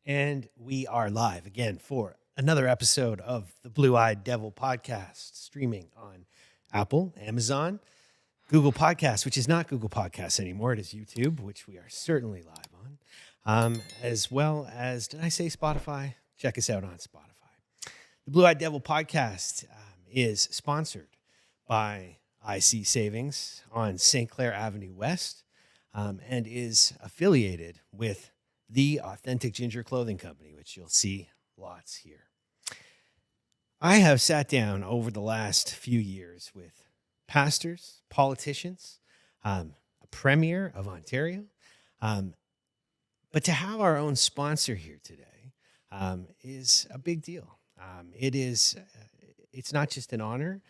And we are live again for another episode of the Blue Eyed Devil podcast, streaming on Apple, Amazon, Google Podcasts, which is not Google Podcasts anymore. It is YouTube, which we are certainly live on, as well as, did I say Spotify? Check us out on Spotify. The Blue Eyed Devil podcast is sponsored by IC Savings on St. Clair Avenue West and is affiliated with the Authentic Ginger Clothing Company, which you'll see lots here. I have sat down over the last few years with pastors, politicians, a premier of Ontario, but to have our own sponsor here today is a big deal. It's not just an honor.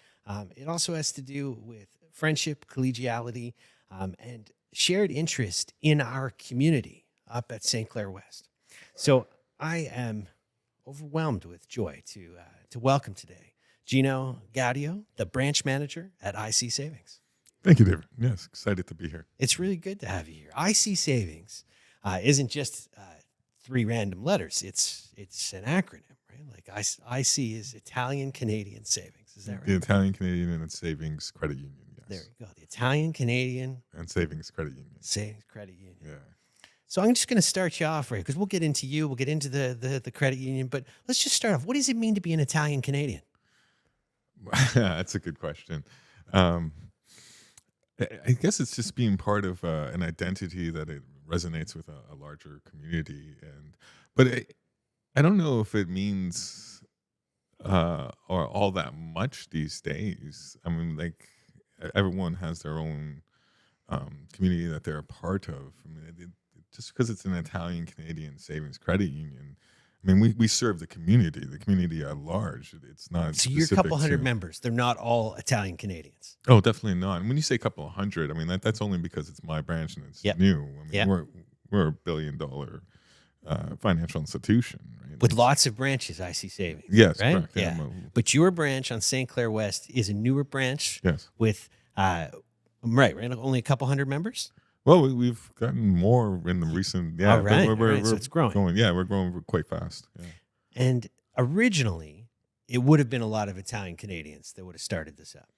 It also has to do with friendship, collegiality, and shared interest in our community up at St. Clair West. So I am overwhelmed with joy to welcome today Gino Gaudio, the branch manager at IC Savings. Thank you, David. Yes, excited to be here. It's really good to have you here. IC Savings isn't just three random letters. It's an acronym, right? Like IC is Italian Canadian Savings. Is that right? The Italian Canadian and Savings Credit Union. Yes. There we go. The Italian Canadian and Savings Credit Union. Savings Credit Union. Yeah. So I'm just going to start you off, right? Because we'll get into you, we'll get into the credit union, but let's just start off. What does it mean to be an Italian Canadian? That's a good question. I guess it's just being part of an identity that it resonates with a larger community, but I don't know if it means or all that much these days. I mean, like everyone has their own community that they're a part of. I mean, just because it's an Italian Canadian Savings Credit Union, I mean, we serve the community at large. It's not. So you're a couple hundred members. They're not all Italian Canadians. Oh, definitely not. And when you say a couple of hundred, I mean that's only because it's my branch and it's new. I mean, we're a $1 billion financial institution, right? With lots of branches. IC Savings. Yes, right? correct. Yeah. But your branch on St. Clair West is a newer branch. Yes. With right, only a couple hundred members. Well, we've gotten more in the recent. Yeah, all right. So it's growing. We're growing quite fast. Yeah. And originally, it would have been a lot of Italian Canadians that would have started this up.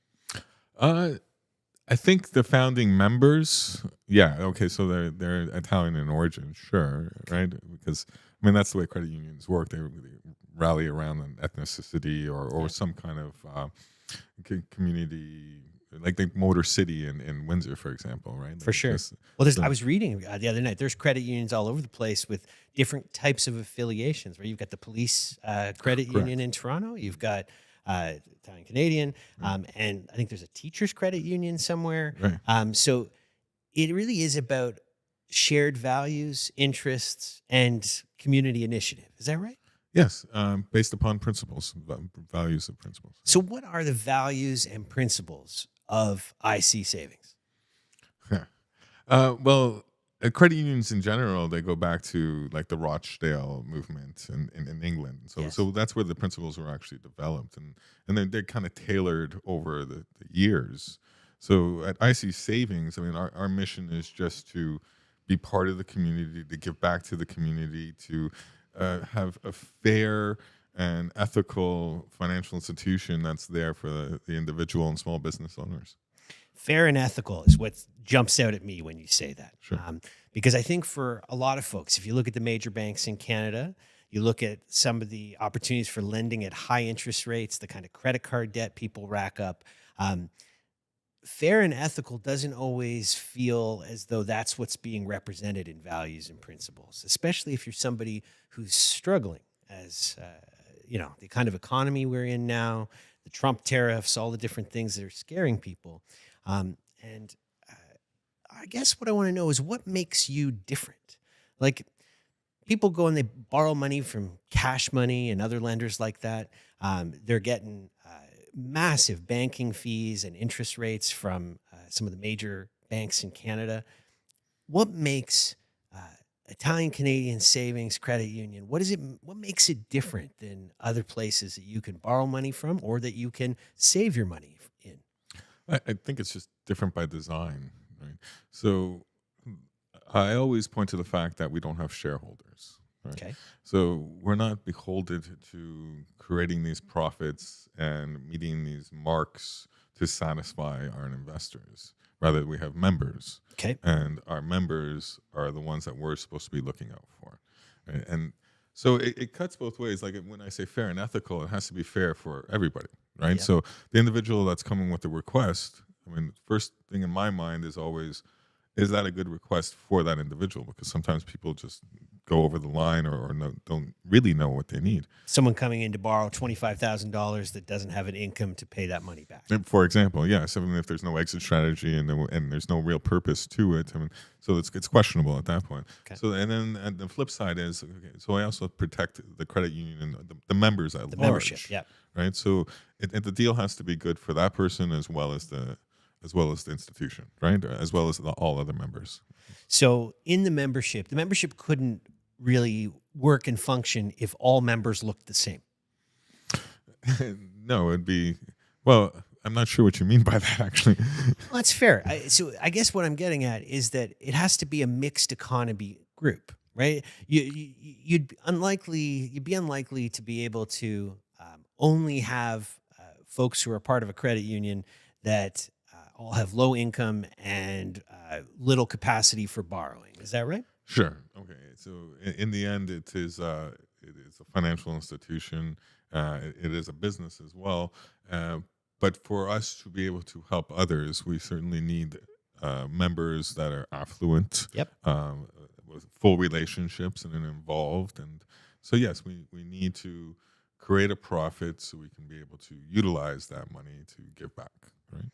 I think the founding members, yeah, okay, so they're Italian in origin, sure, right? Because I mean that's the way credit unions work. They rally around an ethnicity or some kind of community. Like the Motor City in Windsor, for example, right? Like for sure. I was reading the other night, there's credit unions all over the place with different types of affiliations, right? You've got the police credit union in Toronto. You've got Italian Canadian. And I think there's a teacher's credit union somewhere. Right. So it really is about shared values, interests, and community initiative. Is that right? Yes, based upon principles, values and principles. So what are the values and principles of IC Savings? Well, credit unions in general, they go back to like the Rochdale movement in England. So that's where the principles were actually developed. And then they're kind of tailored over the years. So at IC Savings, I mean, our mission is just to be part of the community, to give back to the community, to have a fair and ethical financial institution that's there for the individual and small business owners. Fair and ethical is what jumps out at me when you say that. Sure. Because I think for a lot of folks, if you look at the major banks in Canada, you look at some of the opportunities for lending at high interest rates, the kind of credit card debt people rack up, fair and ethical doesn't always feel as though that's what's being represented in values and principles, especially if you're somebody who's struggling as, the kind of economy we're in now, the Trump tariffs, all the different things that are scaring people. I guess what I want to know is what makes you different? Like people go and they borrow money from Cash Money and other lenders like that. They're getting massive banking fees and interest rates from some of the major banks in Canada. What makes Italian Canadian Savings Credit Union, what makes it different than other places that you can borrow money from or that you can save your money in? I think it's just different by design, right? So I always point to the fact that we don't have shareholders. Right? Okay. So we're not beholden to creating these profits and meeting these marks to satisfy our investors. Rather, we have members, Okay. and our members are the ones that we're supposed to be looking out for. Right? And so it cuts both ways. Like when I say fair and ethical, it has to be fair for everybody, right? Yep. So the individual that's coming with the request, I mean, first thing in my mind is always, is that a good request for that individual? Because sometimes people just go over the line or don't really know what they need. Someone coming in to borrow $25,000 that doesn't have an income to pay that money back. And for example, yes, I mean, if there's no exit strategy and there's no real purpose to it, I mean, so it's questionable at that point. Okay. So and then the flip side is, okay, so I also protect the credit union and the members at The large, membership. Yeah. right? So the deal has to be good for that person as well as the institution, right? As well as all other members. So in the membership couldn't really work and function if all members looked the same. No, it'd be, well, I'm not sure what you mean by that, actually. Well, that's fair. So I guess what I'm getting at is that it has to be a mixed economy group, right? You'd be unlikely to be able to only have folks who are part of a credit union that all have low income and little capacity for borrowing. Is that right? Sure. Okay. So in the end, it is a financial institution. It is a business as well. But for us to be able to help others, we certainly need members that are affluent, Yep. with full relationships and involved. And so, yes, we need to create a profit so we can be able to utilize that money to give back, right?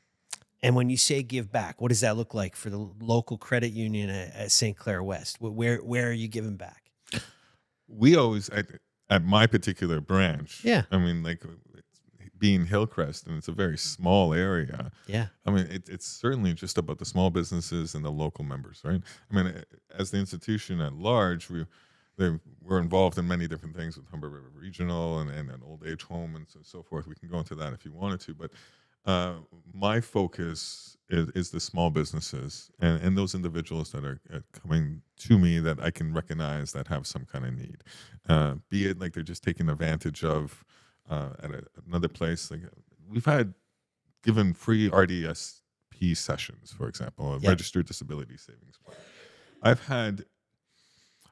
And when you say give back, what does that look like for the local credit union at St. Clair West? Where are you giving back? We always, at my particular branch, Yeah. I mean, like being Hillcrest, and it's a very small area. Yeah. I mean, it's certainly just about the small businesses and the local members, right? I mean, as the institution at large, we're involved in many different things with Humber River Regional and an old age home and so forth. We can go into that if you wanted to, but my focus is the small businesses and those individuals that are coming to me that I can recognize that have some kind of need, be it like they're just taking advantage of at another place. Like we've had given free RDSP sessions, for example, a registered disability savings plan. I've had,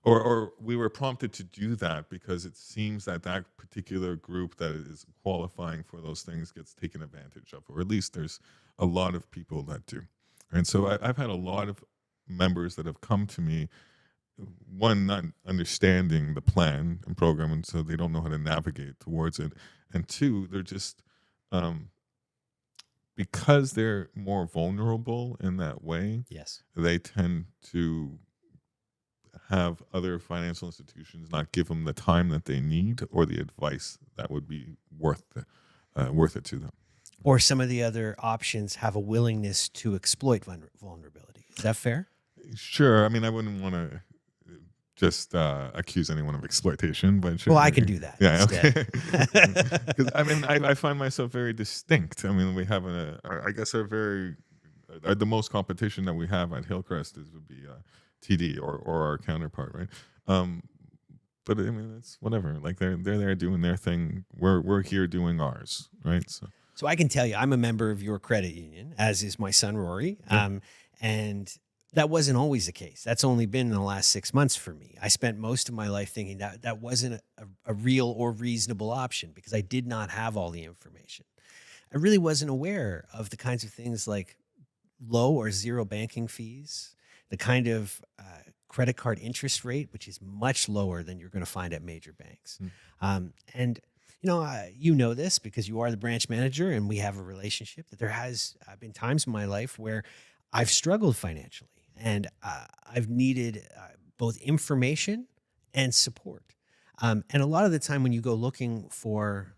or we were prompted to do that because it seems that particular group that is qualifying for those things gets taken advantage of, or at least there's a lot of people that do. And so I've had a lot of members that have come to me, one, not understanding the plan and program, and so they don't know how to navigate towards it. And two, they're just, because they're more vulnerable in that way, Yes. they tend to have other financial institutions not give them the time that they need or the advice that would be worth it to them. Or some of the other options have a willingness to exploit vulnerability. Is that fair? Sure. I mean, I wouldn't want to just accuse anyone of exploitation, but sure. Well, I can do that. Yeah. Instead. Okay. Because I mean, I find myself very distinct. I mean, we have I guess the most competition that we have at Hillcrest would be TD or our counterpart, right? But I mean, it's whatever. Like they're there doing their thing. We're here doing ours, right? So I can tell you, I'm a member of your credit union, as is my son Rory, and that wasn't always the case. That's only been in the last 6 months for me. I spent most of my life thinking that wasn't a real or reasonable option because I did not have all the information. I really wasn't aware of the kinds of things like low or zero banking fees, the kind of credit card interest rate, which is much lower than you're going to find at major banks. And you know this because you are the branch manager and we have a relationship, that there has been times in my life where I've struggled financially and I've needed both information and support. And a lot of the time when you go looking for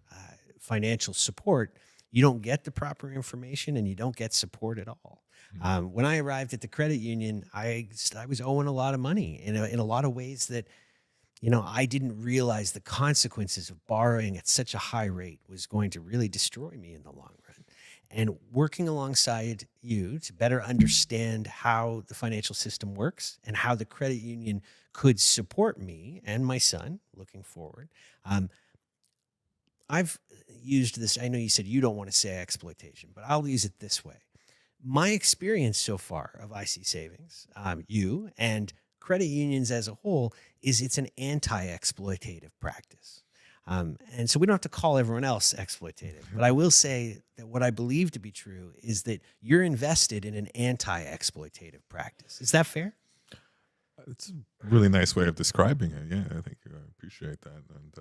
financial support, you don't get the proper information and you don't get support at all. When I arrived at the credit union, I was owing a lot of money in a lot of ways that, I didn't realize the consequences of borrowing at such a high rate was going to really destroy me in the long run. and working alongside you to better understand how the financial system works and how the credit union could support me and my son looking forward. Um, I've used this. I know you said you don't want to say exploitation, but I'll use it this way. My experience so far of IC savings, you and credit unions as a whole, is it's an anti-exploitative practice. And so we don't have to call everyone else exploitative, but I will say that what I believe to be true is that you're invested in an anti-exploitative practice. Is that fair? It's a really nice way of describing it. Yeah, I think I appreciate that. And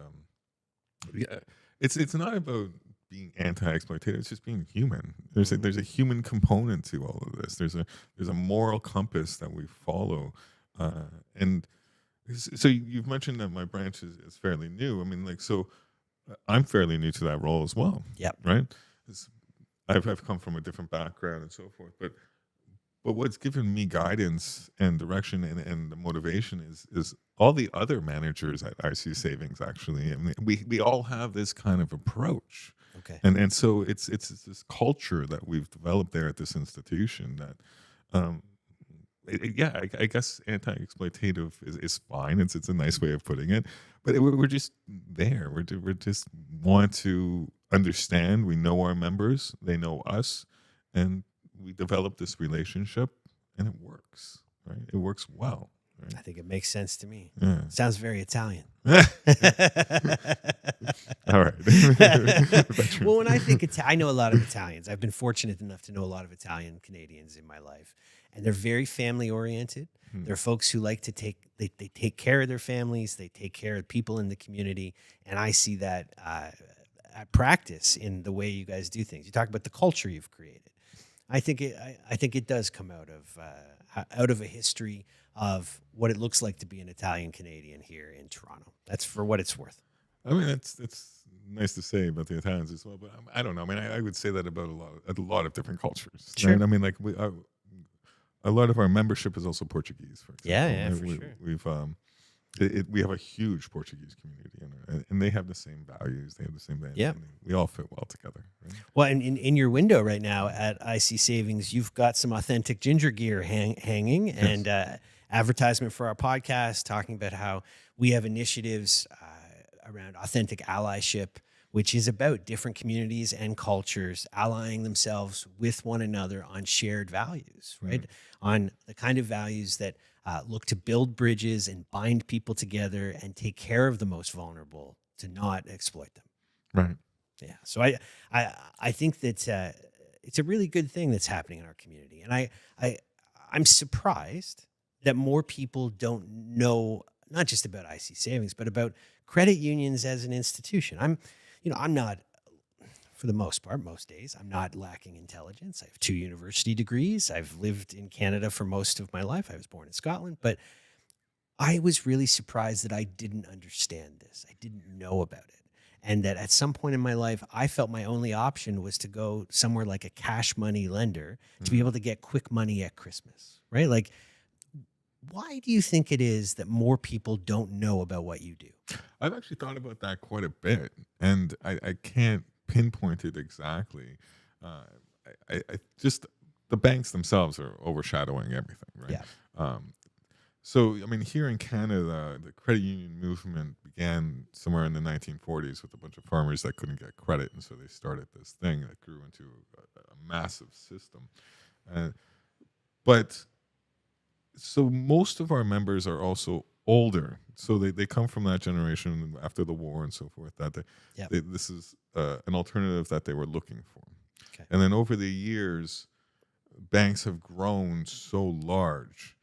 yeah, it's not about being anti-exploitative. It's just being human. There's a human component to all of this. There's a moral compass that we follow, and so you've mentioned that my branch is fairly new. I mean, like, so I'm fairly new to that role as well. Yep. Right. I've come from a different background and so forth, but what's given me guidance and direction and the motivation is all the other managers at IC Savings. Actually, I mean, we all have this kind of approach. Okay. And so it's this culture that we've developed there at this institution that, I guess anti-exploitative is fine. It's a nice way of putting it, but we're just there. We're just want to understand. We know our members, they know us, and we develop this relationship, and it works. Right? It works well. Right? I think it makes sense to me. Yeah. Sounds very Italian. All right. Well, when I think I know a lot of Italians. I've been fortunate enough to know a lot of Italian Canadians in my life, and they're very family oriented. They're folks who like to take care of their families. They take care of people in the community, and I see that at practice in the way you guys do things. You talk about the culture you've created. I think it does come out of a history of what it looks like to be an Italian Canadian here in Toronto. That's for what it's worth. I mean, it's nice to say about the Italians as well, but I don't know. I mean, I would say that about a lot of different cultures. Sure. Right? I mean, like a lot of our membership is also Portuguese, for example. Yeah, Right? for sure. We have a huge Portuguese community, and they have the same values. They have the same values. Yeah. We all fit well together. Right? Well, in your window right now at IC Savings, you've got some authentic ginger gear hanging, Yes. and advertisement for our podcast, talking about how we have initiatives around authentic allyship, which is about different communities and cultures allying themselves with one another on shared values, right? On the kind of values that look to build bridges and bind people together and take care of the most vulnerable, to not exploit them. Right. Yeah. So I think that it's a really good thing that's happening in our community. And I'm surprised that more people don't know, not just about IC Savings, but about credit unions as an institution. I'm not, for the most part, most days, I'm not lacking intelligence. I have 2 university degrees. I've lived in Canada for most of my life. I was born in Scotland, but I was really surprised that I didn't understand this. I didn't know about it. And that at some point in my life, I felt my only option was to go somewhere like a cash money lender to be able to get quick money at Christmas, right? Like, why do you think it is that more people don't know about what you do? I've actually thought about that quite a bit, and I can't pinpoint it exactly. I just the banks themselves are overshadowing everything, right? Yeah. So, I mean, here in Canada, the credit union movement began somewhere in the 1940s with a bunch of farmers that couldn't get credit, and so they started this thing that grew into a massive system. But so most of our members are also older, so they come from that generation after the war and so forth. That this is an alternative that they were looking for. Okay. And then over the years, banks have grown so large,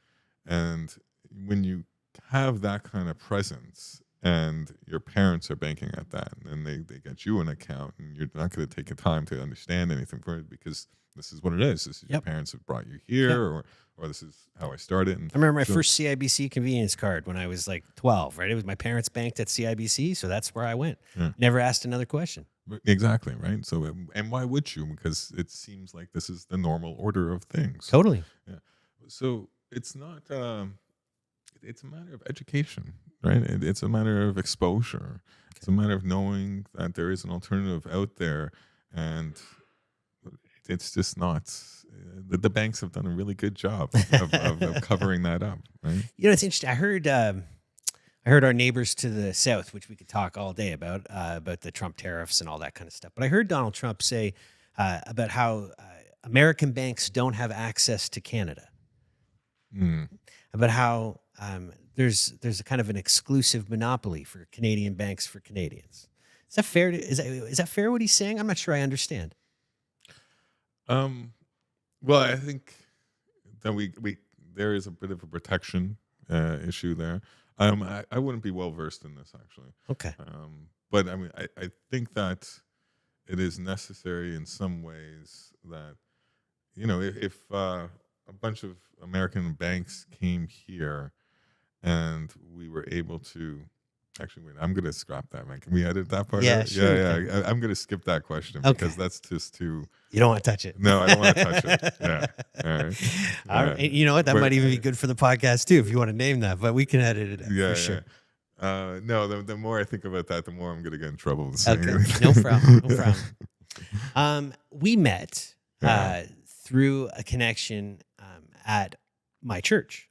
and when you have that kind of presence and your parents are banking at that, and they get you an account, and you're not going to take the time to understand anything for it because this is what it is. This is your parents have brought you here, or this is how I started. And I remember my first CIBC convenience card when I was like 12, right? It was my parents banked at CIBC, so that's where I went. Yeah. Never asked another question. Exactly, right? So, and why would you? Because it seems like this is the normal order of things. Totally. Yeah. So it's not, it's a matter of education, right? It's a matter of exposure. Okay. It's a matter of knowing that there is an alternative out there, and it's just not. The banks have done a really good job of covering that up, right? It's interesting. I heard our neighbors to the south, which we could talk all day about the Trump tariffs and all that kind of stuff. But I heard Donald Trump say about how American banks don't have access to Canada, about how there's a kind of an exclusive monopoly for Canadian banks for Canadians. Is that fair? Is that fair what he's saying? I'm not sure I understand. Well, I think that we there is a bit of a protection issue there. I wouldn't be well versed in this actually. Okay. But I mean, I think that it is necessary in some ways that, if a bunch of American banks came here and we were able to, actually, wait, I'm going to scrap that, man. Can we edit that part? Yeah, out? sure. Yeah. I'm going to skip that question because that's just too. You don't want to touch it. No, I don't want to touch it. Yeah. All right. All right. You know what? That might even be good for the podcast too, if you want to name that. But we can edit it for sure. No, the more I think about that, the more I'm going to get in trouble. Okay. No problem. We met through a connection at my church.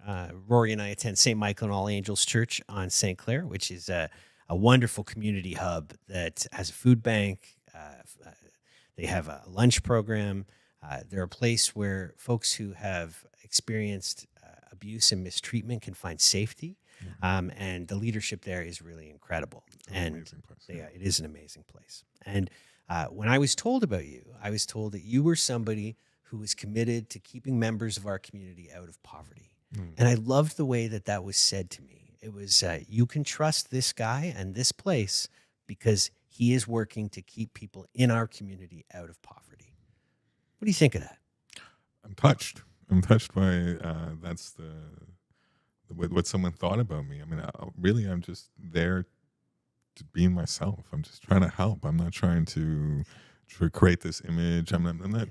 Rory and I attend St. Michael and All Angels Church on St. Clair, which is a wonderful community hub that has a food bank. They have a lunch program. They're a place where folks who have experienced abuse and mistreatment can find safety. And the leadership there is really incredible. And it is an amazing place. And when I was told about you, I was told that you were somebody who was committed to keeping members of our community out of poverty. And I loved the way that was said to me. It was, you can trust this guy and this place because he is working to keep people in our community out of poverty. What do you think of that? I'm touched. I'm touched by that's what someone thought about me. I mean, really, I'm just there to be myself. I'm just trying to help. I'm not trying to create this image. I'm not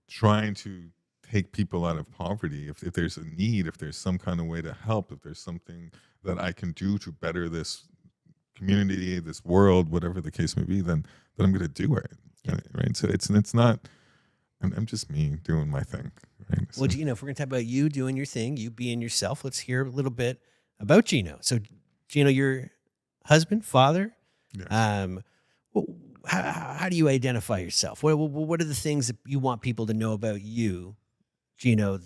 trying to take people out of poverty. If there's a need, if there's some kind of way to help, if there's something that I can do to better this community, this world, whatever the case may be, then I'm going to do it. Right. So it's not. I'm just me doing my thing. Right? Well, Gino, if we're going to talk about you doing your thing, you being yourself, let's hear a little bit about Gino. So, Gino, your husband, father. Yeah. How do you identify yourself? What are the things that you want people to know about you, Gino?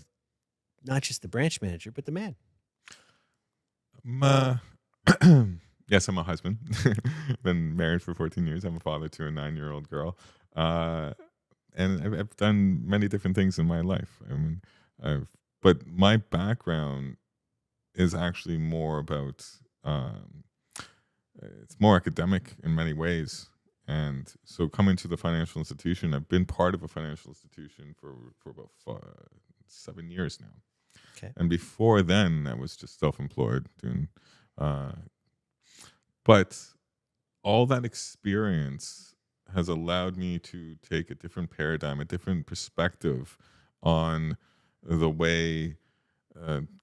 Not just the branch manager, but the man. Yes, I'm a husband. Been married for 14 years. I'm a father to a 9-year-old girl. And I've done many different things in my life. I mean, but my background is actually more about, it's more academic in many ways. And so coming to the financial institution, I've been part of a financial institution for about 7 years now. Okay. And before then, I was just self-employed doing, but all that experience has allowed me to take a different paradigm, a different perspective on the way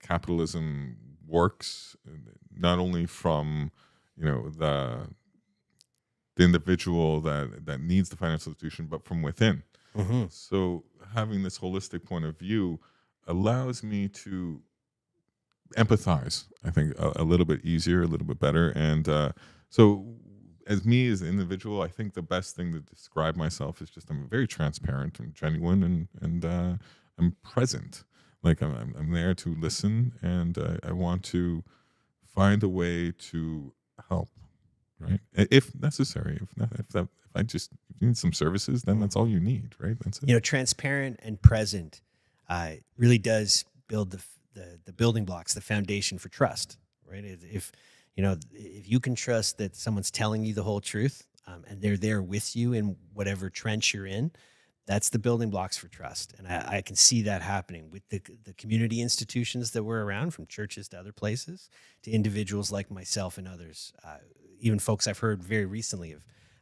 capitalism works, not only from the individual that needs the financial institution, but from within. Mm-hmm. So having this holistic point of view allows me to empathize, I think, a little bit easier, a little bit better. And so as me as an individual, I think the best thing to describe myself is just I'm very transparent and genuine, and I'm present. Like I'm there to listen, and I want to find a way to help, right? If necessary. If you need some services, then that's all you need, right? That's it. Transparent and present really does build the building blocks, the foundation for trust, right? If you can trust that someone's telling you the whole truth, and they're there with you in whatever trench you're in, that's the building blocks for trust. And I can see that happening with the community institutions that we're around, from churches to other places, to individuals like myself and others, even folks I've heard very recently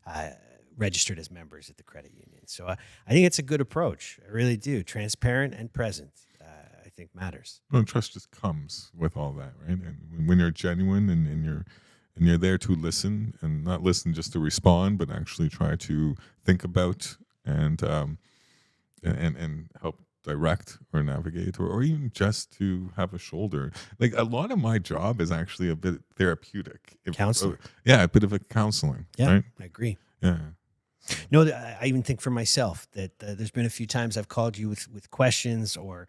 have registered as members at the credit union. So I think it's a good approach. I really do. Transparent and present, I think, matters. Well, trust just comes with all that, right? And when you're genuine and you're there to listen, and not listen just to respond, but actually try to think about and and help direct or navigate, or even just to have a shoulder. Like a lot of my job is actually a bit therapeutic. Counselor. Yeah, a bit of a counseling, Yeah, right? I agree. Yeah. No, I even think for myself that there's been a few times I've called you with questions or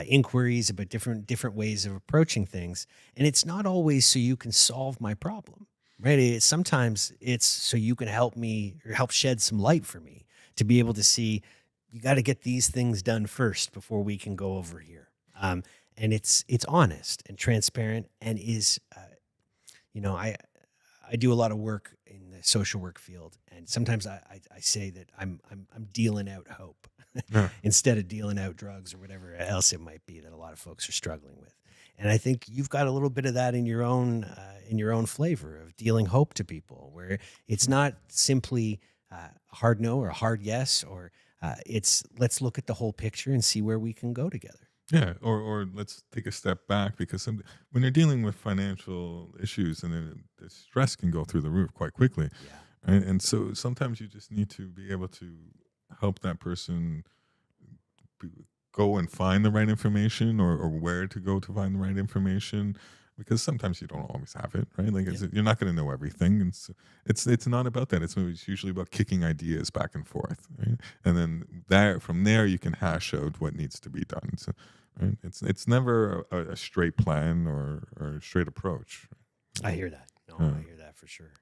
inquiries about different ways of approaching things, and it's not always so you can solve my problem, right? Sometimes it's so you can help me or help shed some light for me to be able to see you got to get these things done first before we can go over here. And it's honest and transparent and is, you know, I do a lot of work in the social work field, and sometimes I say that I'm dealing out hope Yeah. instead of dealing out drugs or whatever else it might be that a lot of folks are struggling with. And I think you've got a little bit of that in your own flavor of dealing hope to people, where it's not simply a hard no or a hard yes, or it's let's look at the whole picture and see where we can go together. Yeah, or let's take a step back, because when you're dealing with financial issues, and then the stress can go through the roof quite quickly, Yeah. right? And so sometimes you just need to be able to help that person b- go and find the right information, or where to go to find the right information, because sometimes you don't always have it, right? Like you're not going to know everything. And so it's not about that. It's usually about kicking ideas back and forth, right? And then from there you can hash out what needs to be done. So, right? It's never a straight plan or a straight approach. I hear that. No, Yeah. I hear that for sure.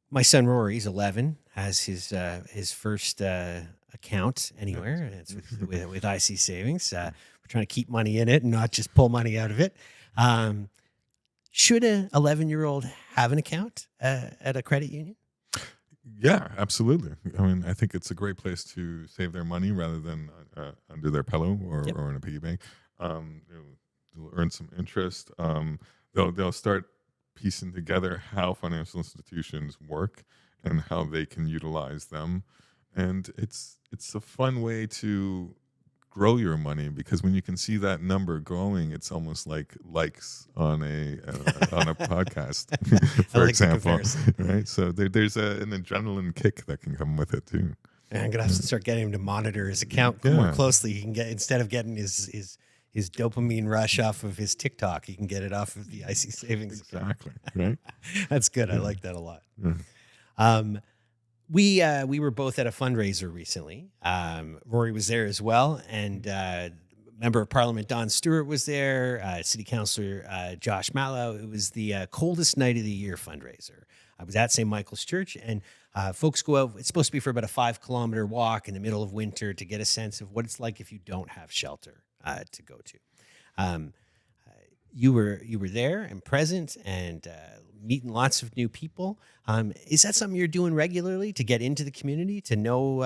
My son Rory's 11, has his first account anywhere, and it's with IC Savings. We're trying to keep money in it and not just pull money out of it. Should an 11-year-old have an account at a credit union? Yeah, absolutely. I mean, I think it's a great place to save their money rather than under their pillow or in a piggy bank. They'll earn some interest. They'll start piecing together how financial institutions work and how they can utilize them, and it's a fun way to grow your money, because when you can see that number growing, it's almost like likes on a podcast, for example, right? So there's an adrenaline kick that can come with it too. And I'm gonna have to start getting him to monitor his account more closely. He can get, instead of getting his dopamine rush off of his TikTok, he can get it off of the IC Savings account. Exactly, right? That's good. I like that a lot. Yeah. We were both at a fundraiser recently. Rory was there as well, and Member of Parliament Don Stewart was there. City Councillor Josh Mallow. It was the coldest night of the year fundraiser. I was at St. Michael's Church, and folks go out. It's supposed to be for about a 5-kilometer walk in the middle of winter to get a sense of what it's like if you don't have shelter to go to. You were there and present and meeting lots of new people. Is that something you're doing regularly to get into the community, to know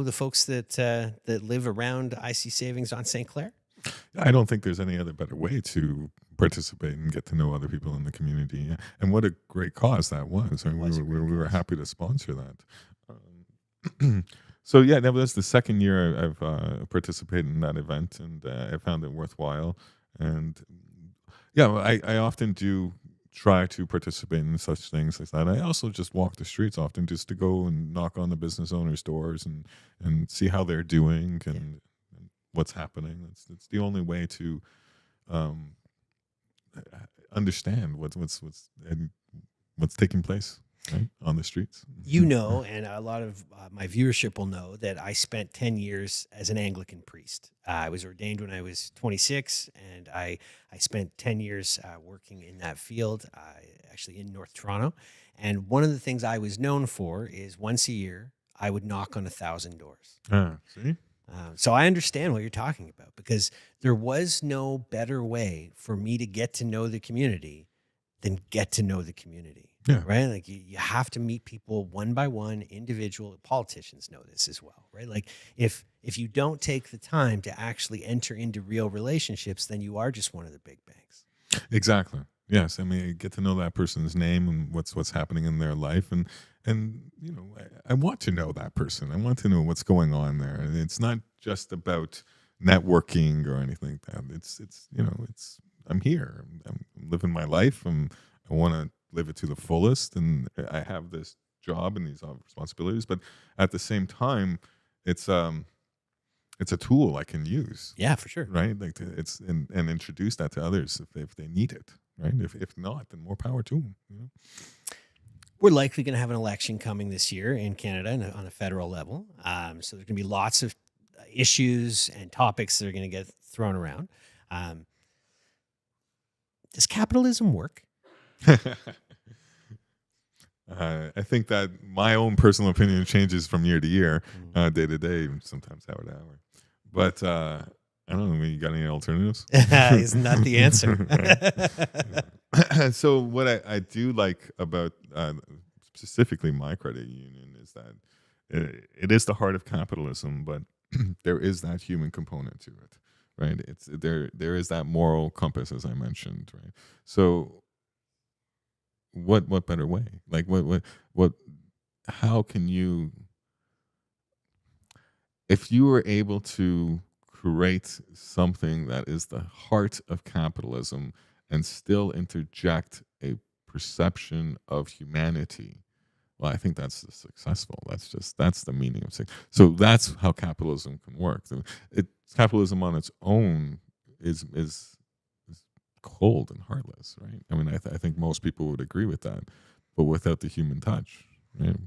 the folks that live around IC Savings on St. Clair? I don't think there's any other better way to participate and get to know other people in the community. Yeah. And what a great cause that was. I mean, we were happy to sponsor that. So yeah, that was the second year I've participated in that event, and I found it worthwhile. And yeah, I often do try to participate in such things like that. I also just walk the streets often, just to go and knock on the business owners' doors and see how they're doing and what's happening. It's the only way to understand what's taking place, right, on the streets. You know, and a lot of my viewership will know that I spent 10 years as an Anglican priest. I was ordained when I was 26, and I spent 10 years working in that field, actually in North Toronto. And one of the things I was known for is once a year, I would knock on 1,000 doors. See? So I understand what you're talking about, because there was no better way for me to get to know the community than get to know the community. Yeah. Right. Like you have to meet people one by one, individual. Politicians know this as well, right? Like if you don't take the time to actually enter into real relationships, then you are just one of the big banks. Exactly. Yes. I mean, get to know that person's name and what's happening in their life, and you know, I want to know that person. I want to know what's going on there, and it's not just about networking or anything like that. It's you know, I'm here. I'm living my life. I want to live it to the fullest, and I have this job and these responsibilities, but at the same time, it's it's a tool I can use, Yeah, for sure. right? Like it's and introduce that to others if they need it, right? If not, then more power to them. You know? We're likely going to have an election coming this year in Canada on a federal level. So there's going to be lots of issues and topics that are going to get thrown around. Does capitalism work? I think that my own personal opinion changes from year to year, day to day, sometimes hour to hour. But I don't know. You got any alternatives? Isn't that the answer? So what I do like about specifically my credit union is that it is the heart of capitalism, but there is that human component to it, right? It's there is that moral compass, as I mentioned, right? So what better way? Like what how can you, if you were able to create something that is the heart of capitalism and still interject a perception of humanity, well, I think that's successful. That's the meaning of success. So that's how capitalism can work. Capitalism on its own is cold and heartless, right? I mean, I think most people would agree with that, but without the human touch, right?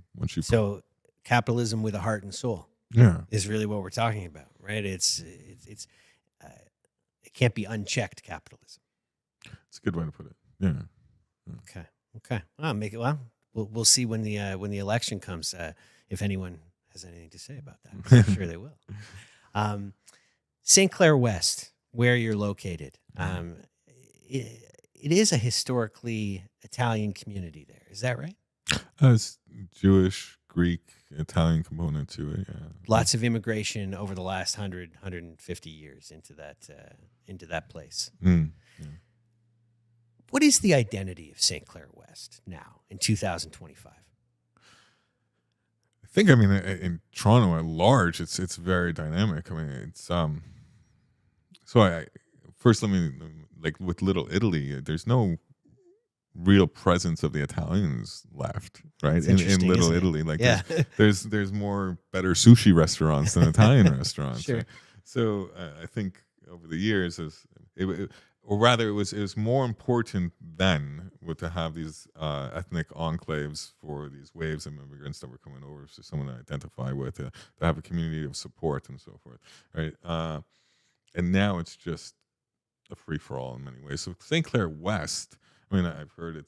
So capitalism with a heart and soul, yeah, is really what we're talking about, right? It can't be unchecked capitalism. it's a good way to put it. Yeah. Okay. Well, we'll see when the election comes. If anyone has anything to say about that, I'm sure they will. St. Clair West, where you're located, it is a historically Italian community there. Is that right? It's Jewish, Greek, Italian component to it. Yeah. Lots of immigration over the last 150 years into that place. Yeah. What is the identity of St. Clair West now in 2025? I think, I mean, in Toronto at large, it's very dynamic. I mean, it's so I first, let me, like, with Little Italy, there's no real presence of the Italians left, right? In Little Italy, like, yeah. there's more better sushi restaurants than Italian restaurants. Sure. Right? So I think over the years, or rather, it was more important then to have these ethnic enclaves for these waves of immigrants that were coming over, so someone to identify with, to have a community of support and so forth, right? And now it's just a free for all in many ways. So St. Clair West, I mean, I've heard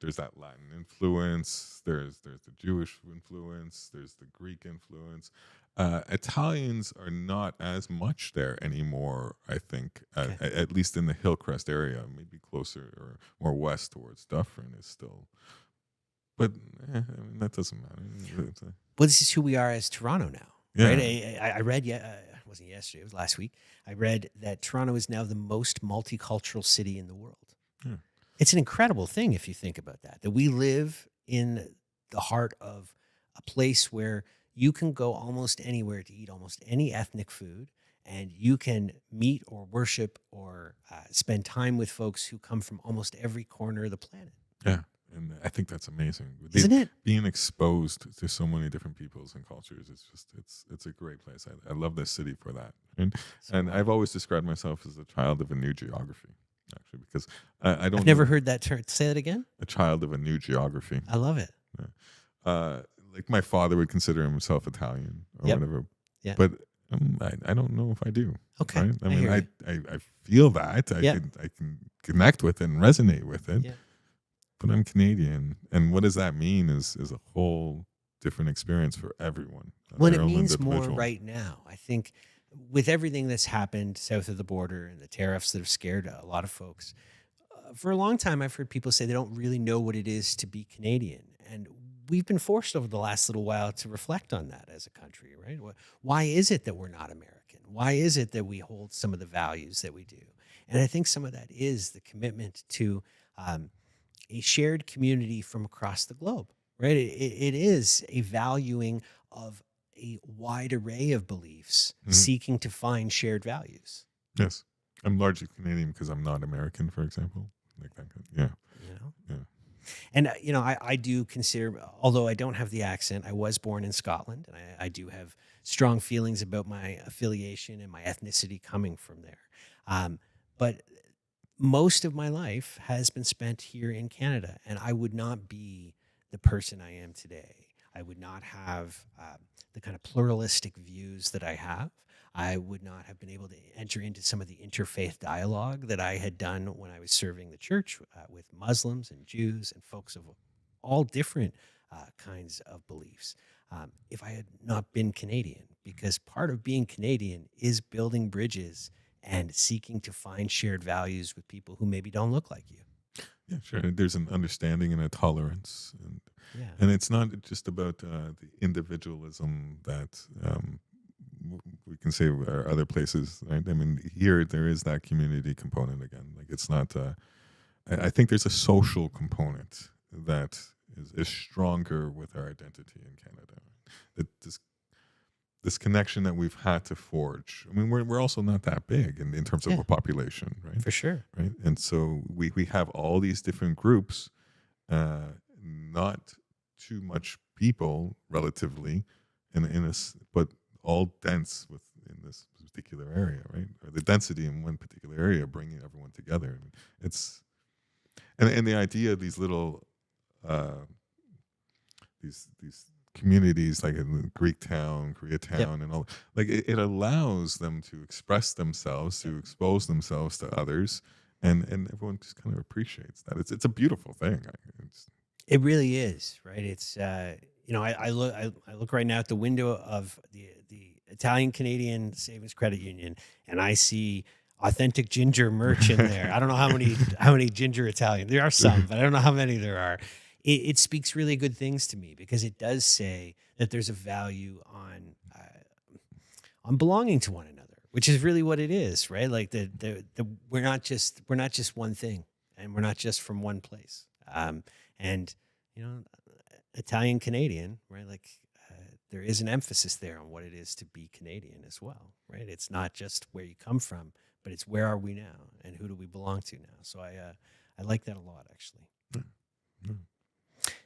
there's that Latin influence, there's the Jewish influence, there's the Greek influence. Italians are not as much there anymore, I think, at least in the Hillcrest area, maybe closer or more west towards Dufferin is still. But I mean, that doesn't matter. Well, this is who we are as Toronto now, Yeah. right? I read, it wasn't yesterday, it was last week. I read that Toronto is now the most multicultural city in the world. Yeah. It's an incredible thing if you think about that we live in the heart of a place where you can go almost anywhere to eat almost any ethnic food, and you can meet or worship or spend time with folks who come from almost every corner of the planet. Yeah, and I think that's amazing. Isn't it? Being exposed to so many different peoples and cultures, it's a great place. I love this city for that. And I've always described myself as a child of a new geography, actually, because I don't. I've never heard that term. Say that again. A child of a new geography. I love it. Yeah. Like my father would consider himself Italian or whatever. Yeah. But I don't know if I do. Okay. Right? I mean, I I feel that I can connect with it and resonate with it. Yeah. But I'm Canadian, and what does that mean is a whole different experience for everyone. Well, it means more right now. I think with everything that's happened south of the border and the tariffs that have scared a lot of folks, for a long time I've heard people say they don't really know what it is to be Canadian. And we've been forced over the last little while to reflect on that as a country, right? Why is it that we're not American? Why is it that we hold some of the values that we do? And I think some of that is the commitment to a shared community from across the globe, right? It is a valuing of a wide array of beliefs, seeking to find shared values. Yes. I'm largely Canadian because I'm not American, for example. Like that. Yeah. You know? Yeah. And, I do consider, although I don't have the accent, I was born in Scotland, and I do have strong feelings about my affiliation and my ethnicity coming from there. But most of my life has been spent here in Canada, and I would not be the person I am today. I would not have the kind of pluralistic views that I have. I would not have been able to enter into some of the interfaith dialogue that I had done when I was serving the church with Muslims and Jews and folks of all different kinds of beliefs if I had not been Canadian, because part of being Canadian is building bridges and seeking to find shared values with people who maybe don't look like you. Yeah, sure. There's an understanding and a tolerance, Yeah. and it's not just about the individualism that we can say are other places, right? I mean, here there is that community component again. Like it's not. I think there's a social component that is stronger with our identity in Canada. That this connection that we've had to forge. I mean, we're also not that big in terms of Yeah. a population, right? For sure. Right, and so we have all these different groups, not too much people relatively, but all dense in this particular area, right? Or the density in one particular area, bringing everyone together. It's and the idea of these little these communities like in Greek town, Koreatown, and all, like it allows them to express themselves, to expose themselves to others, and everyone just kind of appreciates that. It's a beautiful thing. It really is, right? It's I look right now at the window of the Italian Canadian Savings Credit Union, and I see authentic ginger merch in there. I don't know how many ginger Italian. There are some, but I don't know how many there are. It speaks really good things to me because it does say that there's a value on belonging to one another, which is really what it is, right? Like we're not just one thing, and we're not just from one place. And Italian Canadian, right? Like there is an emphasis there on what it is to be Canadian as well, right? It's not just where you come from, but it's where are we now and who do we belong to now? So I like that a lot, actually. Mm.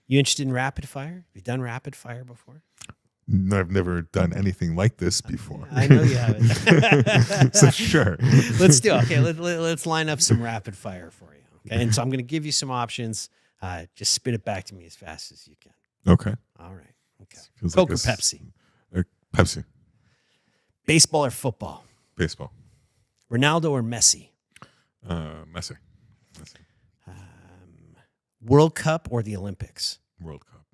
You interested in rapid fire? Have you done rapid fire before? No, I've never done anything like this before. I know you haven't. So sure. Let's do it. Okay, let's line up some rapid fire for you. Okay, and so I'm going to give you some options. Just spit it back to me as fast as you can. Okay. All right. Okay. Feels Coke like or Pepsi? Pepsi. Baseball or football? Baseball. Ronaldo or Messi? Messi. World Cup or the Olympics? World Cup.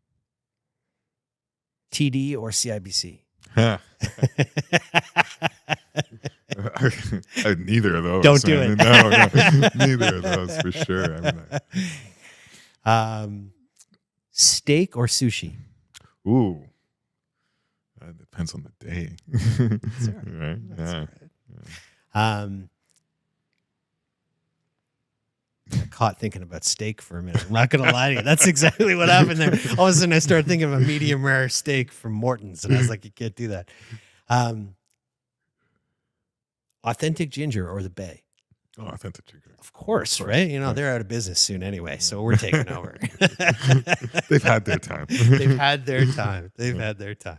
TD or CIBC? Neither of those. Don't do it. No, neither of those for sure. Steak or sushi? Ooh, that depends on the day. That's all right. Right? That's Yeah. all right. Got caught thinking about steak for a minute. I'm not going to lie to you. That's exactly what happened there. All of a sudden, I started thinking of a medium rare steak from Morton's, and I was like, you can't do that. Authentic ginger or the Bay? Oh, authentic chicken. Of course, right? They're out of business soon anyway, so we're taking over. They've had their time. They've had their time. They've had their time.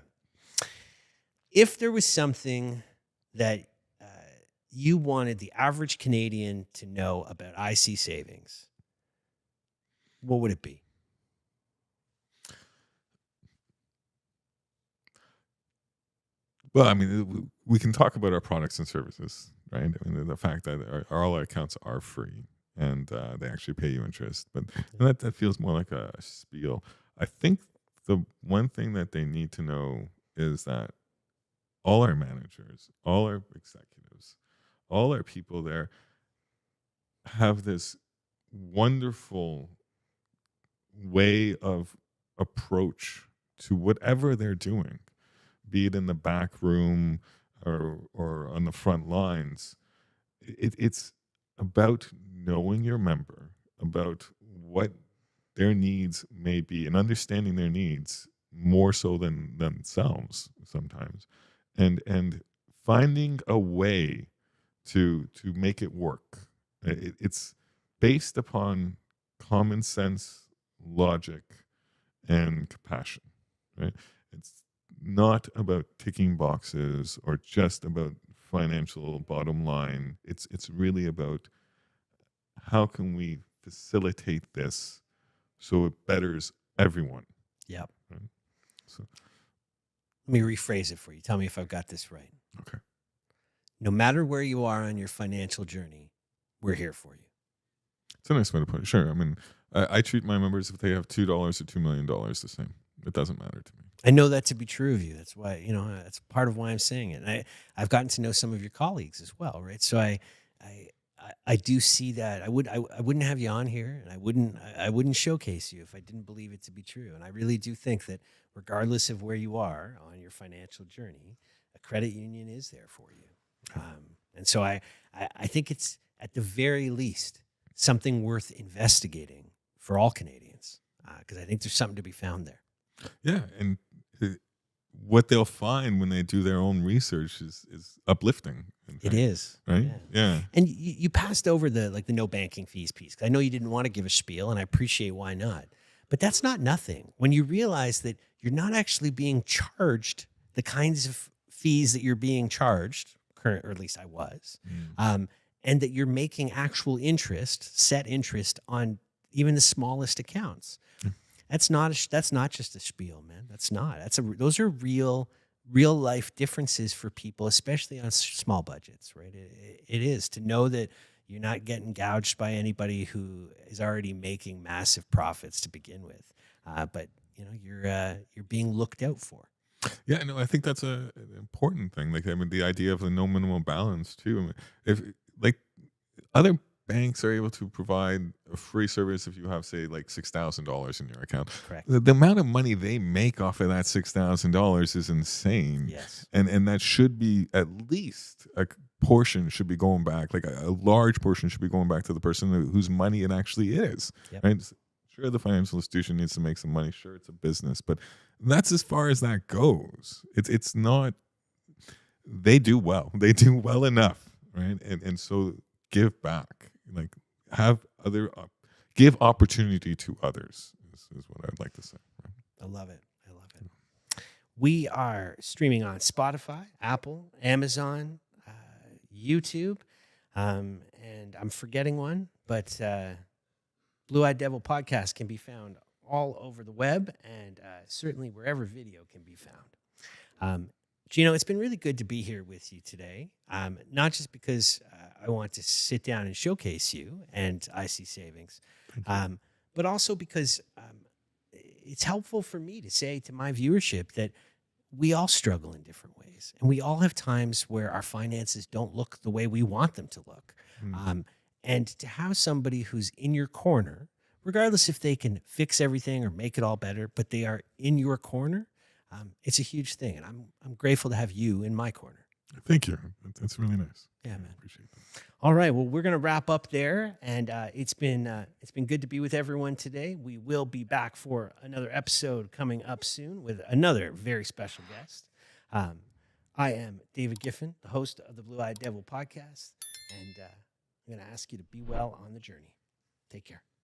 If there was something that you wanted the average Canadian to know about IC savings, what would it be? Well, I mean, we can talk about our products and services, right? I mean, the fact that all our accounts are free and they actually pay you interest, but that feels more like a spiel. I think the one thing that they need to know is that all our managers, all our executives, all our people there have this wonderful way of approach to whatever they're doing, be it in the back room or on the front lines. It's about knowing your member, about what their needs may be, and understanding their needs more so than themselves sometimes, and finding a way to make it work. It's based upon common sense logic and compassion, right? It's not about ticking boxes or just about financial bottom line. It's really about how can we facilitate this so it betters everyone. Yep. Right? So, Let me rephrase it for you. Tell me if I've got this right. okay. No matter where you are on your financial journey, we're here for you. It's a nice way to put it. Sure. I mean, I treat my members, if they have $2 or $2 million, the same. It doesn't matter to me. I know that to be true of you. That's why, that's part of why I'm saying it. And I've gotten to know some of your colleagues as well, right? So I do see that. I wouldn't have you on here, and I wouldn't showcase you if I didn't believe it to be true. And I really do think that regardless of where you are on your financial journey, a credit union is there for you. And so I think it's at the very least something worth investigating for all Canadians, because I think there's something to be found there. Yeah. And what they'll find when they do their own research is uplifting. It is. Right? Yeah. And you passed over the no banking fees piece. 'Cause I know you didn't want to give a spiel, and I appreciate why not. But that's not nothing. When you realize that you're not actually being charged the kinds of fees that you're being charged, or at least I was, and that you're making actual interest, set interest on even the smallest accounts. That's not just a spiel, man. Those are real life differences for people, especially on small budgets, right? It is to know that you're not getting gouged by anybody who is already making massive profits to begin with, but you're being looked out for. Yeah, no, I think that's an important thing. Like, I mean, the idea of the no minimum balance too. I mean, if like other banks are able to provide a free service if you have, say, like $6,000 in your account. Correct. The amount of money they make off of that $6,000 is insane. Yes. And that should be at least a portion should be going back, like a large portion should be going back to the person whose money it actually is. Yep. Right? Sure, the financial institution needs to make some money. Sure, it's a business, but that's as far as that goes. It's not. They do well. They do well enough, right? And so give back, like give opportunity to others. Is what I'd like to say. Right? I love it. We are streaming on Spotify, Apple, Amazon, YouTube, and I'm forgetting one, but Blue Eyed Devil podcast can be found all over the web, and certainly wherever video can be found. Gino, it's been really good to be here with you today, not just because I want to sit down and showcase you and IC Savings, but also because it's helpful for me to say to my viewership that we all struggle in different ways, and we all have times where our finances don't look the way we want them to look. And to have somebody who's in your corner, regardless if they can fix everything or make it all better, but they are in your corner, it's a huge thing. And I'm grateful to have you in my corner. Thank you. That's really nice. Yeah, man. Appreciate that. All right. Well, we're going to wrap up there. And it's been good to be with everyone today. We will be back for another episode coming up soon with another very special guest. I am David Giffen, the host of the Blue Eyed Devil podcast. And I'm going to ask you to be well on the journey. Take care.